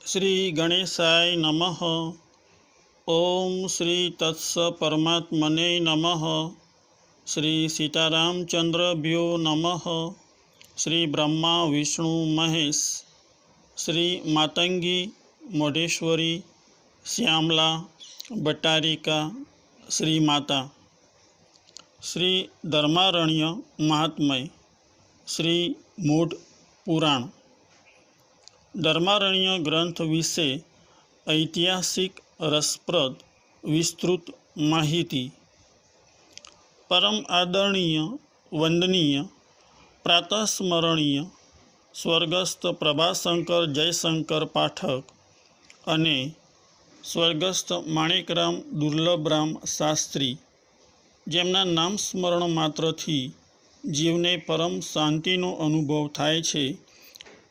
श्री गणेशाय नमः। ओम श्री तत्स परमात्मने नमः। श्री सीतारामचंद्रभ्यो नमः। श्री ब्रह्मा विष्णु महेश, श्री मातंगी मोढेश्वरी श्यामला भट्टारिका श्री माता, श्री धर्मारण्य महात्म्य, श्री मूढ़ पुराण। धर्मारण्य ग्रंथ विશે ऐतिहासिक रसप्रद विस्तृत माहिती। परम आदरणीय वंदनीय प्रातस्मरणीय स्वर्गस्थ प्रभाशंकर जयशंकर पाठक अने स्वर्गस्थ माणिकराम दुर्लभराम शास्त्री, जेमना नाम स्मरण मात्रथी जीवने परम शांतिनो अनुभव थाय छे,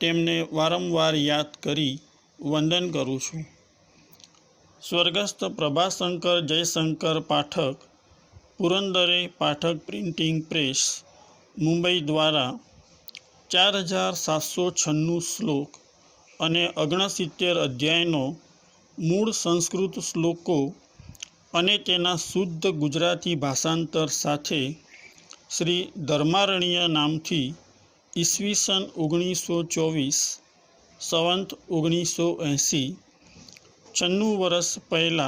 तेमने वारंवार याद करी वंदन करूँ छूँ। स्वर्गस्थ प्रभाशंकर जयशंकर पाठक पुरंदरे पाठक प्रिंटिंग प्रेस मुंबई द्वारा 4796 श्लोक अने 69 अध्यायनो मूळ संस्कृत श्लोको अने तेना शुद्ध गुजराती भाषांतर साथे श्री धर्मारण्य नामथी ईस्वीसन 1924 संवत 1980 96 वर्ष पहला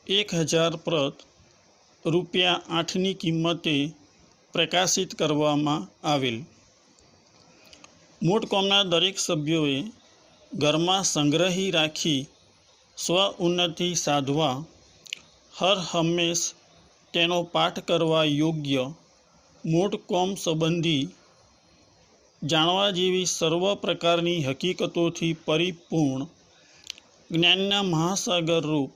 1000 प्रत ₹8 किंमते प्रकाशित करवामां आवेल। मोटकोमना दरेक सभ्योए घरमां संग्रही राखी स्व उन्नति साधवा हर हमेश तेनो पाठ करवा योग्य मोटकोम संबंधी जाणवा जेवी सर्व प्रकारनी हकीकतोथी परिपूर्ण ज्ञानना महासागर रूप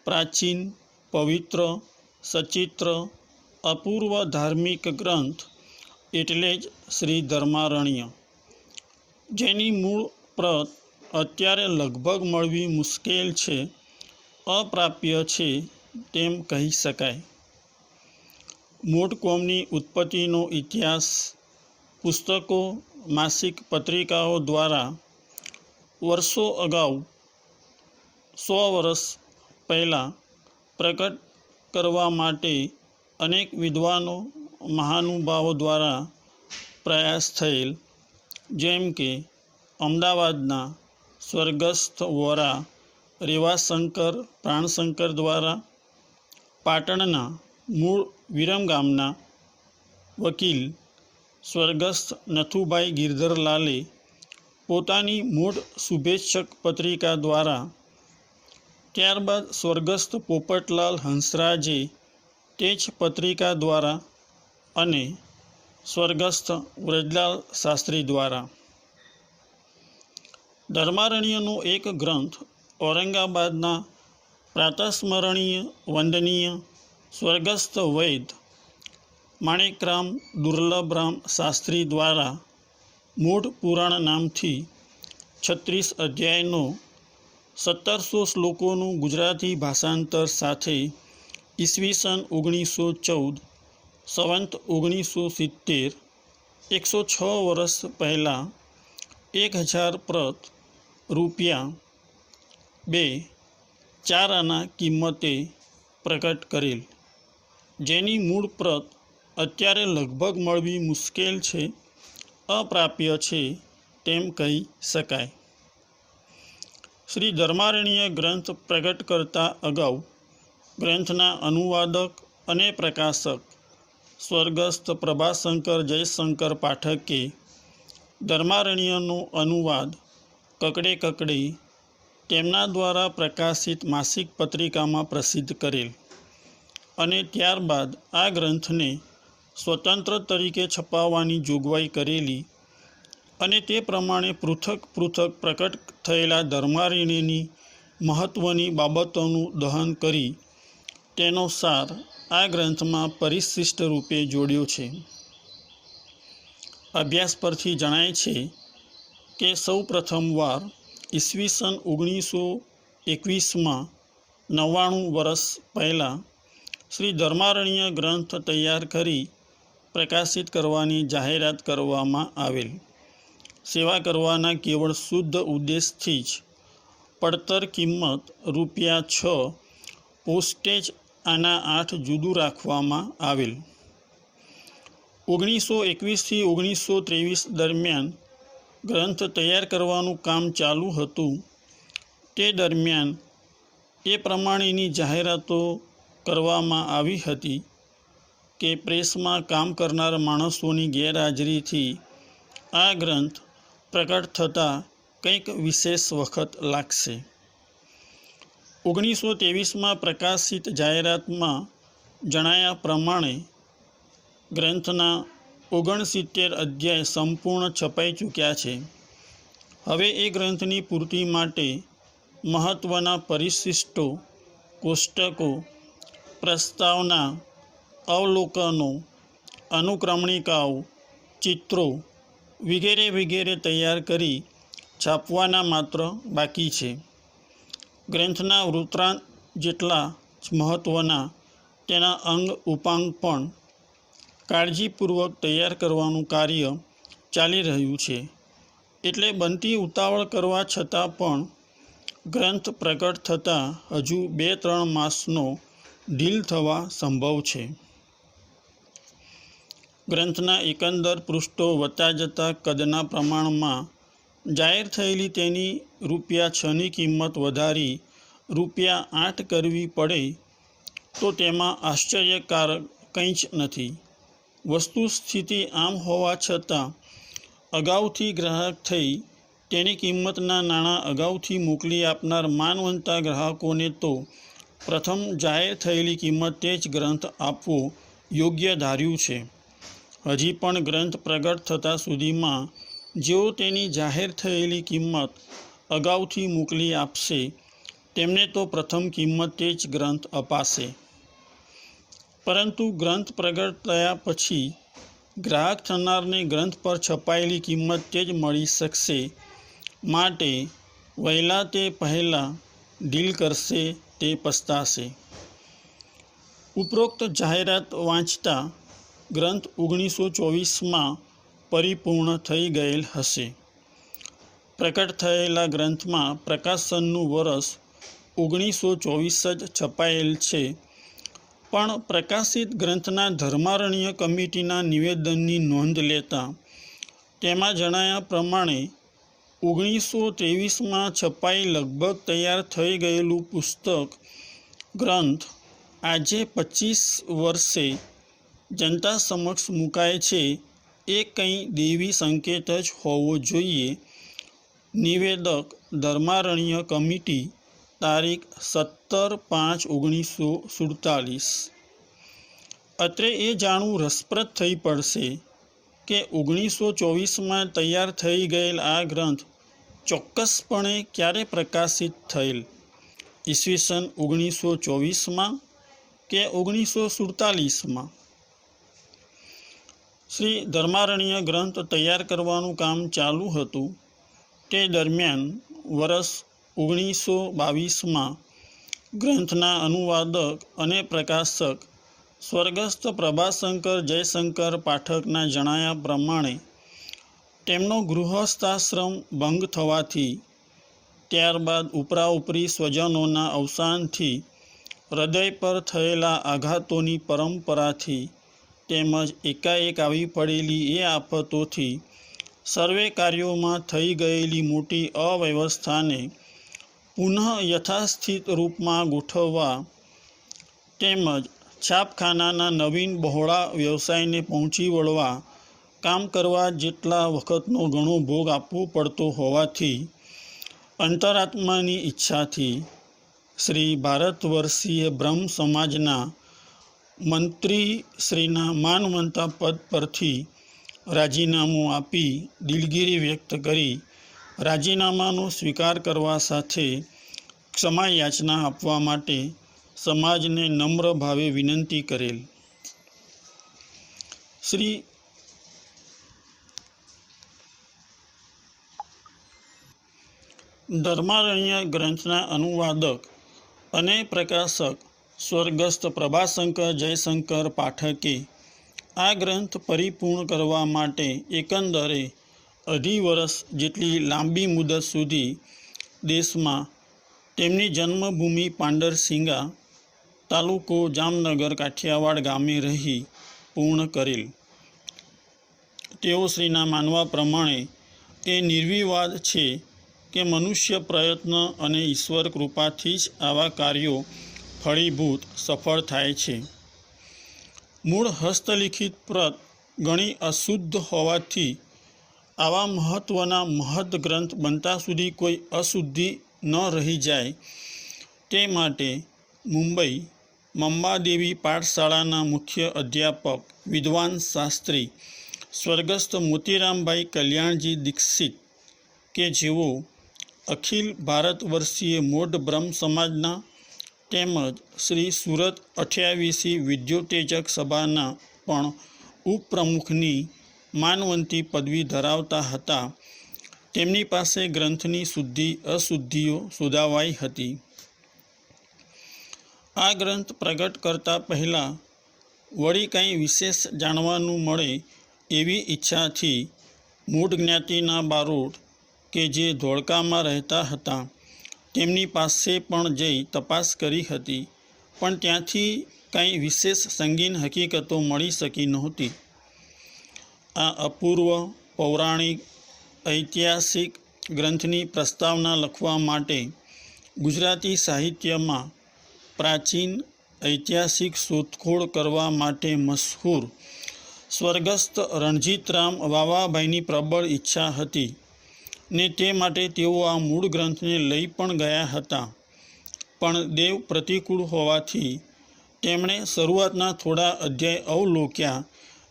प्राचीन पवित्र सचित्र अपूर्व धार्मिक ग्रंथ एटले ज श्री धर्मारण्य, जेनी मूळ प्रत अत्यारे लगभग मळवी मुश्केल छे, अप्राप्य छे तेम कही शकाय। मोटकोमनी उत्पत्तिनो इतिहास पुस्तकों मासिक पत्रिकाओं द्वारा वर्षों अगाऊ 100 वर्ष पहला प्रकट करवा माटे अनेक विद्वानों महानुभावों द्वारा प्रयास थयेल, जेम के अमदावादना स्वर्गस्थ वोरा रेवाशंकर प्राणशंकर द्वारा, पाटणना मूळ विरमगामना वकील स्वर्गस्थ नथुभाई गिरधरलाले पोतानी मूळ शुभेच्छक पत्रिका द्वारा, त्यारबाद स्वर्गस्थ पोपटलाल हंसराजे तेज पत्रिका द्वारा अने स्वर्गस्थ व्रजलाल शास्त्री द्वारा। धर्मारण्यनो एक ग्रंथ औरंगाबादना प्रातस्मरणीय वंदनीय स्वर्गस्थ वैद्य माणिकराम दुर्लभराम शास्त्री द्वारा मूढ़ पुराण नामथी 36 अध्यायनो 1700 श्लोकोनु गुजराती भाषांतर साथे ईस्वीसन 1914 संवत 1970 106 वर्ष पहला 1000 प्रत ₹2.4 किंमते प्रकट करेल, जेनी मूळ प्रत अत्यारे लगभग मळवी मुश्केल छे, अप्राप्य छे तेम कही शकाय। श्री धर्मारण्य ग्रंथ प्रकट करता अगाऊ ग्रंथना अनुवादक अने प्रकाशक स्वर्गस्थ प्रभाशंकर जयशंकर पाठके धर्मारण्यनो अनुवाद ककड़े ककड़े तेमना द्वारा प्रकाशित मासिक पत्रिका में प्रसिद्ध करेल अने त्यारबाद आ ग्रंथने स्वतंत्र तरीके छपाववानी जोगवाई करेली अने ते प्रमाणे पृथक पृथक प्रकट थयेला धर्मारण्यनी महत्वनी बाबतोनुं दहन करी तेनो सार आ ग्रंथ में परिशिष्ट रूपे जोड्यो छे। अभ्यास परथी जणाय छे के सौ प्रथमवार ईस्वीसन 1921 में 99 वर्ष पहला श्री धर्मारण्य ग्रंथ तैयार करी प्रकाशित करवानी जाहेरात करवामां आवेल। सेवा करवाना केवल शुद्ध उद्देश्यथी ज પડતર કિંમત ₹6, પોસ્ટેજ આના 8 જુદું રાખવામાં આવેલ. 1921થી 1923 દરમિયાન ગ્રંથ તૈયાર કરવાનું કામ ચાલુ હતું. તે દરમિયાન એ પ્રમાણેની જાહેરાતો કરવામાં આવી હતી કે પ્રેસમાં કામ કરનાર માણસોની ગેરહાજરીથી આ ગ્રંથ પ્રકટ થતાં કંઈક વિશેષ વખત લાગશે. 1923માં પ્રકાશિત જાહેરાતમાં જણાયા પ્રમાણે ગ્રંથના 69 અધ્યાય સંપૂર્ણ છપાઈ ચૂક્યા છે. હવે એ ગ્રંથની પૂર્તિ માટે મહત્ત્વના પરિશિષ્ટો, કોષ્ટકો, પ્રસ્તાવના, અવલોકનો, અનુક્રમણિકાઓ, ચિત્રો વગેરે વગેરે તૈયાર કરી છાપવાના માત્ર બાકી છે. ગ્રંથના વૃત્તાંત જેટલા જ મહત્ત્વના તેના અંગ ઉપાંગ પણ કાળજીપૂર્વક તૈયાર કરવાનું કાર્ય ચાલી રહ્યું છે. એટલે બનતી ઉતાવળ કરવા છતાં પણ ગ્રંથ પ્રકટ થતાં હજુ 2-3 માસનો ઢીલ થવા સંભવ છે. ગ્રંથના એકંદર પૃષ્ઠો વધતા જતા કદના પ્રમાણમાં જાહેર થયેલી તેની ₹6ની કિંમત વધારી ₹8 કરવી પડે તો તેમાં આશ્ચર્યકારક કંઈ જ નથી. વસ્તુસ્થિતિ આમ હોવા છતાં અગાઉથી ગ્રાહક થઈ તેની કિંમતના નાણાં અગાઉથી મોકલી આપનાર માનવંતા ગ્રાહકોને તો પ્રથમ જાહેર થયેલી કિંમતે જ ગ્રંથ આપવો યોગ્ય ધાર્યું છે. હજી પણ ગ્રંથ પ્રગટ થતાં સુધીમાં જેઓ તેની જાહેર થયેલી કિંમત અગાઉથી મોકલી આપશે તેમને તો પ્રથમ કિંમતે જ ગ્રંથ અપાશે. પરંતુ ગ્રંથ પ્રગટ થયા પછી ગ્રાહક થનારને ગ્રંથ પર છપાયેલી કિંમત તે જ મળી શકશે. માટે વહેલા તે પહેલાં ડીલ કરશે તે પસ્તાશે. ઉપરોક્ત જાહેરાત વાંચતા ગ્રંથ 1924માં પરિપૂર્ણ થઈ ગયેલ હશે. પ્રકટ થયેલા ગ્રંથમાં પ્રકાશનનું વર્ષ 1924 જ છપાયેલ છે. પણ પ્રકાશિત ગ્રંથના ધર્મારણ્ય કમિટીના નિવેદનની નોંધ લેતા તેમાં જણાયા પ્રમાણે 1923માં છપાઈ લગભગ તૈયાર થઈ ગયેલું પુસ્તક ગ્રંથ આજે 25 વર્ષે જનતા સમક્ષ મુકાય છે એ કંઈ દૈવી સંકેત જ હોવો જોઈએ. નિવેદક ધર્મારણ્ય કમિટી, તારીખ 17/5/1947. અત્રે એ જાણવું રસપ્રદ થઈ પડશે કે 1924માં તૈયાર થઈ ગયેલ આ ગ્રંથ ચોક્કસપણે ક્યારે પ્રકાશિત થયેલ, ઈસવીસન 1924માં કે 1947માં. શ્રી ધર્મારણ્ય ગ્રંથ તૈયાર કરવાનું કામ ચાલુ હતું તે દરમિયાન વર્ષ 1922માં ગ્રંથના અનુવાદક અને પ્રકાશક સ્વર્ગસ્થ પ્રભાશંકર જયશંકર પાઠકના જણાયા પ્રમાણે તેમનો ગૃહસ્થાશ્રમ ભંગ થવાથી ત્યારબાદ ઉપરાઉપરી સ્વજનોના અવસાનથી હૃદય પર થયેલા આઘાતોની પરંપરાથી તેમજ એકાએક આવી પડેલી એ આફતોથી સર્વે કાર્યોમાં થઈ ગયેલી મોટી અવ્યવસ્થાને પુનઃ યથાસ્થિત રૂપમાં ગોઠવવા તેમજ છાપખાનાના નવીન બહોળા વ્યવસાયને પહોંચી વળવા કામ કરવા જેટલા વખતનો ઘણો ભોગ આપવો પડતો હોવાથી અંતરાત્માની ઈચ્છાથી શ્રી ભારતવર્ષીય બ્રહ્મ સમાજના મંત્રીશ્રીના માનવંતા પદ પરથી રાજીનામું આપી દિલગીરી વ્યક્ત કરી રાજીનામાનો સ્વીકાર કરવા સાથે ક્ષમા યાચના આપવા માટે સમાજને નમ્ર ભાવે વિનંતી કરેલ. શ્રી ધર્મારણ્ય ગ્રંથના અનુવાદક અને પ્રકાશક સ્વર્ગસ્થ પ્રભાશંકર જયશંકર પાઠકે આ ગ્રંથ પરિપૂર્ણ કરવા માટે એકંદરે 2.5 વર્ષ જેટલી લાંબી મુદત સુધી દેશમાં તેમની જન્મભૂમિ પાંડરસિંગા, તાલુકો જામનગર, કાઠિયાવાડ ગામે રહી પૂર્ણ કરેલ. તેઓશ્રીના માનવા પ્રમાણે એ નિર્વિવાદ છે કે મનુષ્ય પ્રયત્ન અને ઈશ્વર કૃપાથી જ આવા કાર્યો ફળીભૂત સફળ થાય છે. મૂળ હસ્તલિખિત પ્રત ઘણી અશુદ્ધ હોવાથી આવા મહત્ત્વના મહદ ગ્રંથ બનતા સુધી કોઈ અશુદ્ધિ ન રહી જાય તે માટે મુંબઈ મંબાદેવી પાઠશાળાના મુખ્ય અધ્યાપક વિદ્વાન શાસ્ત્રી સ્વર્ગસ્થ મોતીરામભાઈ કલ્યાણજી દીક્ષિત કે જેઓ અખિલ ભારતવર્ષીય મોઢ બ્રહ્મ સમાજના તેમજ શ્રી સુરત 28મી વિદ્યોતેજક સભાના પણ ઉપપ્રમુખની માનવંતી પદવી ધરાવતા હતા. તેમની પાસે ગ્રંથની શુદ્ધિ અશુદ્ધિઓ શોધાવાઈ હતી. આ ગ્રંથ પ્રગટ કરતા પહેલાં વળી કંઈ વિશેષ જાણવાનું મળે એવી ઈચ્છાથી મૂળ જ્ઞાતિના બારોટ કે જે ધોળકામાં રહેતા હતા તેમની પાસે પણ જઈ તપાસ કરી હતી, પણ ત્યાંથી કંઈ વિશેષ સંગીન હકીકતો મળી શકી નહોતી. આ અપૂર્વ પૌરાણિક ઐતિહાસિક ગ્રંથની પ્રસ્તાવના લખવા માટે ગુજરાતી સાહિત્યમાં પ્રાચીન ઐતિહાસિક શોધખોળ કરવા માટે મશહૂર સ્વર્ગસ્થ રણજીતરામ વાવાભાઈની પ્રબળ ઈચ્છા હતી ને તે માટે તેઓ આ મૂળ ગ્રંથને લઈ પણ ગયા હતા. પણ દેવ પ્રતિકૂળ હોવાથી તેમણે શરૂઆતના થોડા અધ્યાય અવલોક્યા.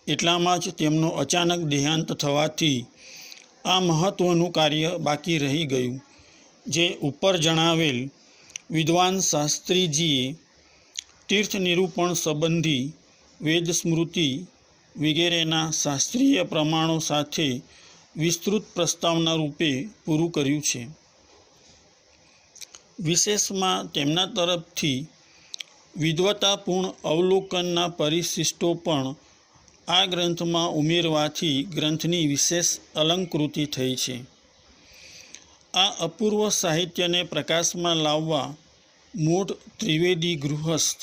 એટલામાં જ તેમનો અચાનક દેહાંત થવાથી આ મહત્ત્વનું કાર્ય બાકી રહી ગયું, જે ઉપર જણાવેલ વિદ્વાન શાસ્ત્રીજીએ તીર્થ નિરૂપણ સંબંધી વેદ સ્મૃતિ વગેરેના શાસ્ત્રીય પ્રમાણો સાથે વિસ્તૃત પ્રસ્તાવના રૂપે પૂરું કર્યું છે. વિશેષમાં તેમના તરફથી વિદ્વતાપૂર્ણ અવલોકનના પરિશિષ્ટો પણ આ ગ્રંથમાં ઉમેરવાથી ગ્રંથની વિશેષ અલંકૃતિ થઈ છે. આ અપૂર્વ સાહિત્યને પ્રકાશમાં લાવવા મૂઢ ત્રિવેદી ગૃહસ્થ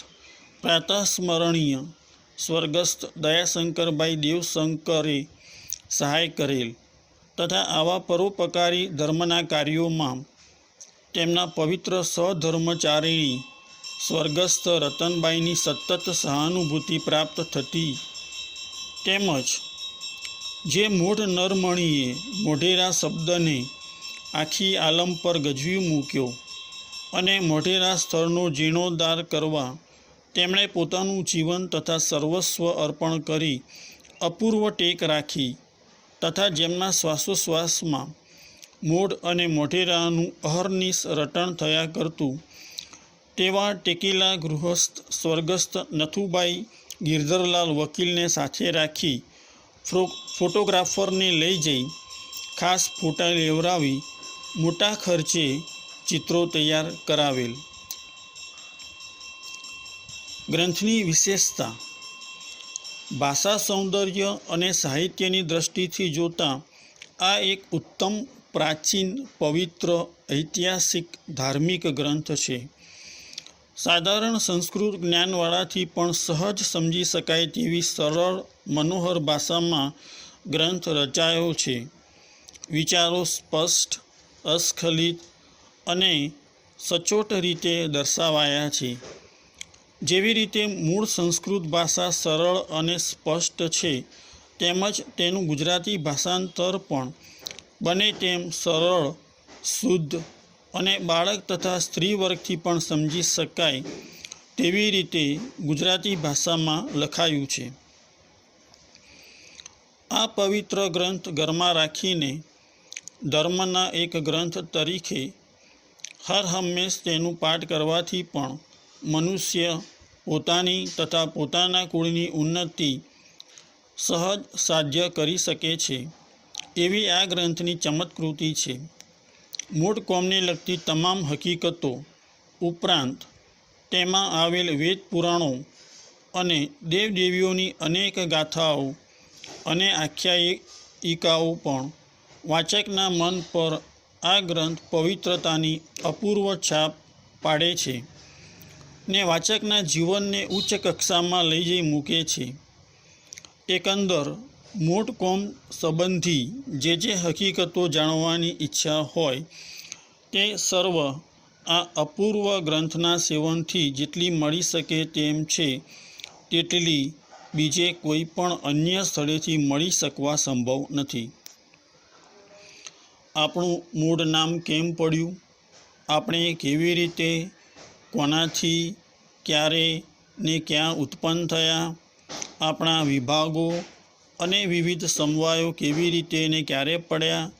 પ્રાતઃસ્મરણીય સ્વર્ગસ્થ દયાશંકરભાઈ દેવશંકરે સહાય કરેલ તથા આવા પરોપકારી ધર્મના કાર્યોમાં તેમના પવિત્ર સહધર્મચારિણી સ્વર્ગસ્થ રતનબાઈની સતત સહાનુભૂતિ પ્રાપ્ત થતી, તેમજ જે મૂઢ નરમણીએ મોઢેરા શબ્દને આખી આલમ પર ગજવી મૂક્યો અને મોઢેરા સ્થળનો જીર્ણોદ્ધાર કરવા તેમણે પોતાનું જીવન તથા સર્વસ્વ અર્પણ કરી અપૂર્વ ટેક રાખી તથા જેમના શ્વાસોશ્વાસમાં મોઢ અને મોઢેરાનું અહર્નિશ રટણ થયા કરતું તેવા ટેકેલા ગૃહસ્થ સ્વર્ગસ્થ નથુભાઈ ગિરધરલાલ વકીલને સાથે રાખી ફોટોગ્રાફરને લઈ જઈ ખાસ ફોટા લેવડાવી મોટા ખર્ચે ચિત્રો તૈયાર કરાવેલ. ગ્રંથની વિશેષતા ભાષા સૌંદર્ય અને સાહિત્યની દ્રષ્ટિથી જોતાં આ એક ઉત્તમ પ્રાચીન પવિત્ર ઐતિહાસિક ધાર્મિક ગ્રંથ છે. સાધારણ સંસ્કૃત જ્ઞાનવાળાથી પણ સહજ સમજી શકાય તેવી સરળ મનોહર ભાષામાં ગ્રંથ રચાયો છે. વિચારો સ્પષ્ટ, અસ્ખલિત અને સચોટ રીતે દર્શાવાયા છે. જેવી રીતે મૂળ સંસ્કૃત ભાષા સરળ અને સ્પષ્ટ છે, તેમજ તેનું ગુજરાતી ભાષાંતર પણ બને તેમ સરળ, શુદ્ધ અને બાળક તથા સ્ત્રી વર્ગથી પણ સમજી શકાય તેવી રીતે ગુજરાતી ભાષામાં લખાયું છે. આ પવિત્ર ગ્રંથ ઘરમાં રાખીને ધર્મના એક ગ્રંથ તરીકે હર હંમેશ તેનું પાઠ કરવાથી પણ મનુષ્ય પોતાની તથા પોતાના કુળની ઉન્નતિ સહજ સાધ્ય કરી શકે છે એવી આ ગ્રંથની ચમત્કૃતિ છે. મૂળ કોમને લગતી તમામ હકીકતો ઉપરાંત તેમાં આવેલ વેદ પુરાણો અને દેવદેવીઓની અનેક ગાથાઓ અને આખ્યાયિકાઓ પણ વાચકના મન પર આ ગ્રંથ પવિત્રતાની અપૂર્વ છાપ પાડે છે ને વાચકના જીવનને ઉચ્ચ કક્ષામાં લઈ જઈ મૂકે છે. એકંદર મોટ કોમ સંબંધી જે હકીકતો જાણવાની ઈચ્છા હોય તે સર્વ આ અપૂર્વ ગ્રંથના સેવનથી જેટલી મળી શકે તેમ છે તેટલી બીજે કોઈ પણ અન્ય સ્થળેથી મળી શકવા સંભવ નથી. આપણું મૂળ નામ કેમ પડ્યું, આપણે કેવી રીતે, કોનાથી, ક્યારે ને ક્યાં ઉત્પન્ન થયા, આપણા વિભાગો અને વિવિધ સમવાયો કેવી રીતે ને ક્યારે પડ્યા,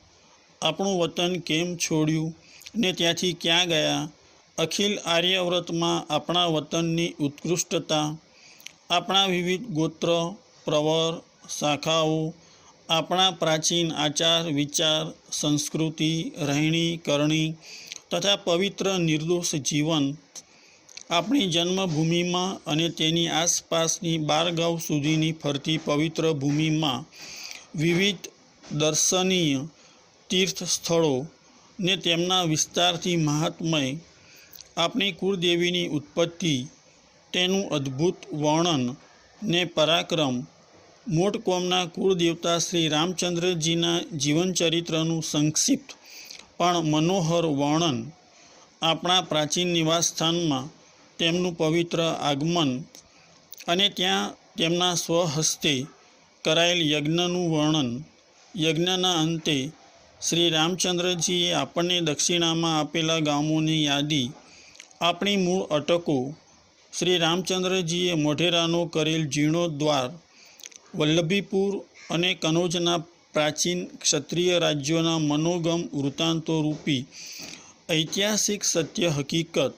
આપણું વતન કેમ છોડ્યું ને ત્યાંથી ક્યાં ગયા, અખિલ આર્યવ્રતમાં આપણા વતનની ઉત્કૃષ્ટતા, આપણા વિવિધ ગોત્ર, પ્રવર, શાખાઓ, આપણા પ્રાચીન આચાર વિચાર, સંસ્કૃતિ, રહેણી કરણી તથા પવિત્ર નિર્દોષ જીવન, આપણી જન્મભૂમિમાં અને તેની આસપાસની 12 ગાંવ સુધીની ફરતી પવિત્ર ભૂમિમાં વિવિધ દર્શનીય તીર્થ સ્થળો ને તેમના વિસ્તારથી મહાત્મય, આપણી કુળદેવીની ઉત્પત્તિ, તેનું અદ્ભુત વર્ણન ને પરાક્રમ, મોટ કોમના કુળદેવતા શ્રી રામચંદ્રજીના જીવનચરિત્રનું સંક્ષિપ્ત પણ મનોહર વર્ણન, આપણા પ્રાચીન નિવાસસ્થાનમાં તેમનું પવિત્ર આગમન અને ત્યાં તેમના સ્વહસ્તે કરાયેલ યજ્ઞનું વર્ણન, યજ્ઞના અંતે શ્રી રામચંદ્રજીએ આપણને દક્ષિણામાં આપેલા ગામોની યાદી, આપણી મૂળ અટકો, શ્રી રામચંદ્રજીએ મોઢેરાનો કરેલ જીર્ણોદ્ધાર, વલ્લભીપુર અને કનોજના પ્રાચીન ક્ષત્રિય રાજ્યોના મનોગમ વૃત્તાંતો રૂપી ઐતિહાસિક સત્ય હકીકત,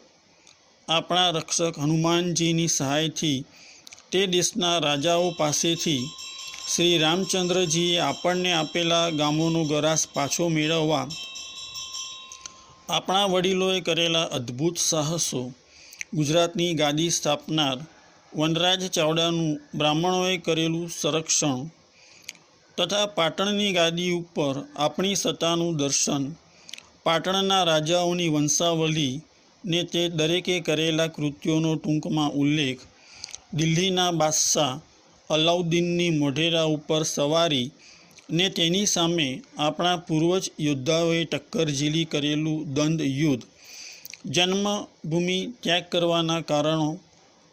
આપણા રક્ષક હનુમાનજીની સહાયથી તે દેશના રાજાઓ પાસેથી શ્રી રામચંદ્રજીએ આપણને આપેલા ગામોનો ગરાસ પાછો મેળવવા, આપણા વડીલોએ કરેલા અદ્ભુત સાહસો, ગુજરાતની ગાદી સ્થાપનાર વનરાજ ચાવડાનું બ્રાહ્મણોએ કરેલું સંરક્ષણ તથા પાટણની ગાદી ઉપર આપણી સત્તાનું દર્શન, પાટણના રાજાઓની વંશાવલી ને તે દરેકે કરેલા કૃત્યોનો ટૂંકમાં ઉલ્લેખ, દિલ્હીના બાદશાહ અલાઉદ્દીનની મોઢેરા ઉપર સવારી ને તેની સામે આપણા પૂર્વજ યોદ્ધાઓએ ટક્કર ઝીલી કરેલું દ્વંદ્વ યુદ્ધ, જન્મભૂમિ ત્યાગ કરવાના કારણો,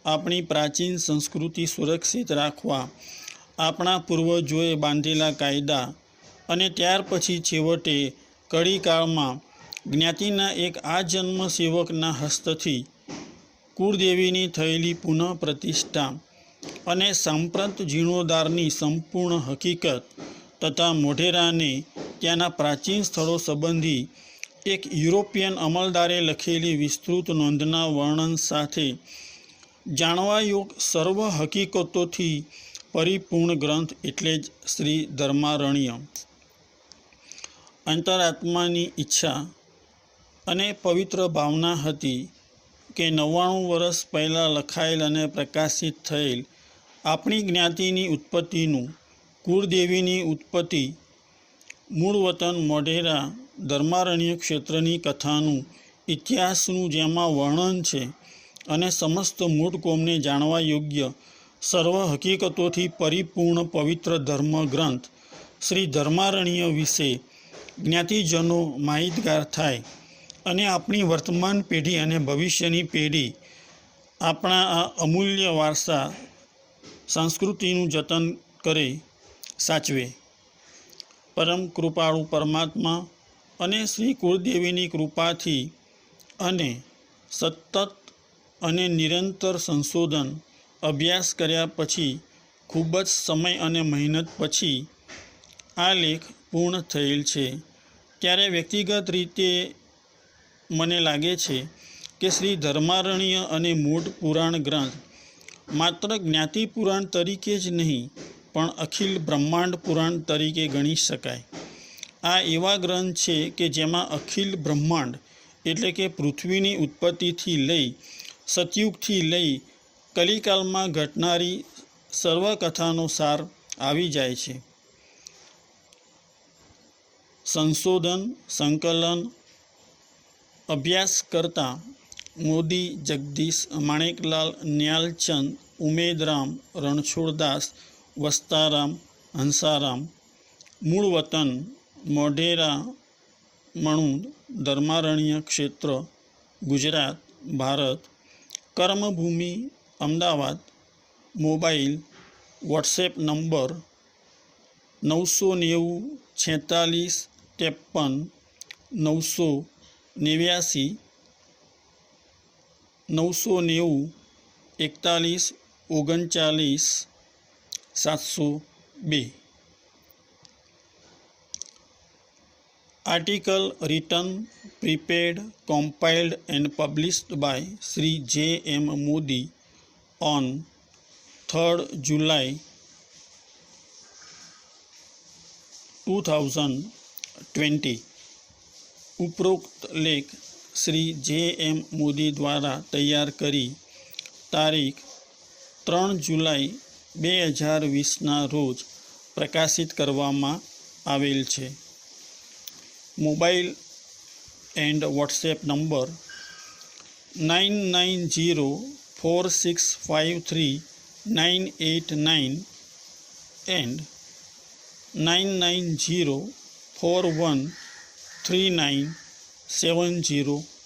આપણી પ્રાચીન સંસ્કૃતિ સુરક્ષિત રાખવા આપણા પૂર્વજોએ બાંધેલા કાયદા અને ત્યાર પછી છેવટે કળીકાળમાં જ્ઞાતિના એક આજન્મ સેવકના હસ્તથી કુળદેવીની થયેલી પુનઃ પ્રતિષ્ઠા અને સાંપ્રત જીર્ણોદ્ધારની સંપૂર્ણ હકીકત તથા મોઢેરાને ત્યાંના પ્રાચીન સ્થળો સંબંધી એક યુરોપિયન અમલદારે લખેલી વિસ્તૃત નોંધના વર્ણન સાથે જાણવા યોગ સર્વ હકીકતોથી પરિપૂર્ણ ગ્રંથ એટલે જ શ્રી ધર્મારણ્ય. અંતરાત્માની ઈચ્છા અને પવિત્ર ભાવના હતી કે 99 વર્ષ પહેલાં લખાયેલ અને પ્રકાશિત થયેલ આપણી જ્ઞાતિની ઉત્પત્તિનું, કુળદેવીની ઉત્પત્તિ, મૂળ વતન મોઢેરા ધર્મારણ્ય ક્ષેત્રની કથાનું, ઇતિહાસનું જેમાં વર્ણન છે અને સમસ્ત મોટ કોમને જાણવા યોગ્ય સર્વ હકીકતોથી પરિપૂર્ણ પવિત્ર ધર્મ ગ્રંથ શ્રી ધર્મારણ્ય વિશે જ્ઞાતિજનો માહિતગાર થાય અને આપણી વર્તમાન પેઢી અને ભવિષ્યની પેઢી આપણા આ અમૂલ્ય વારસા સંસ્કૃતિનું જતન કરે, સાચવે. પરમ કૃપાળુ પરમાત્મા અને શ્રી કુળદેવીની કૃપાથી અને સતત અને નિરંતર સંશોધન અભ્યાસ કર્યા પછી ખૂબ જ સમય અને મહેનત પછી આ લેખ પૂર્ણ થયેલ છે. ત્યારે વ્યક્તિગત રીતે મને લાગે છે કે શ્રી ધર્મારણ્ય અને મૂળ પુરાણ ગ્રંથ માત્ર જ્ઞાતિ પુરાણ તરીકે જ નહીં પણ અખિલ બ્રહ્માંડ પુરાણ તરીકે ગણી શકાય. આ એવા ગ્રંથ છે કે જેમાં અખિલ બ્રહ્માંડ એટલે કે પૃથ્વીની ઉત્પત્તિથી લઈ સતયુગથી લઈ કલિકાલમાં ઘટનારી સર્વકથાનો સાર આવી જાય છે. સંશોધન સંકલન અભ્યાસ કરતાં મોદી જગદીશ, માણેકલાલ, ન્યાલચંદ, ઉમેદરામ, રણછોડદાસ, વસ્તારામ, હંસારામ. મૂળ વતન મોઢેરા, મણુદ, ધર્મારણ્ય ક્ષેત્ર, ગુજરાત, ભારત. કર્મભૂમિ Ahmedabad. Mobile WhatsApp number 990 46 53 989 990 41 39 702. Article written, prepared, compiled and published by Sri J. M. Modi on 3rd July 2020. ઉપરોક્ત લેખ શ્રી જે એમ મોદી દ્વારા તૈયાર કરી તારીખ 3 જુલાઈ 2020ના રોજ પ્રકાશિત કરવામાં આવેલ છે. Mobile and WhatsApp number 9904653989 and 9904139707.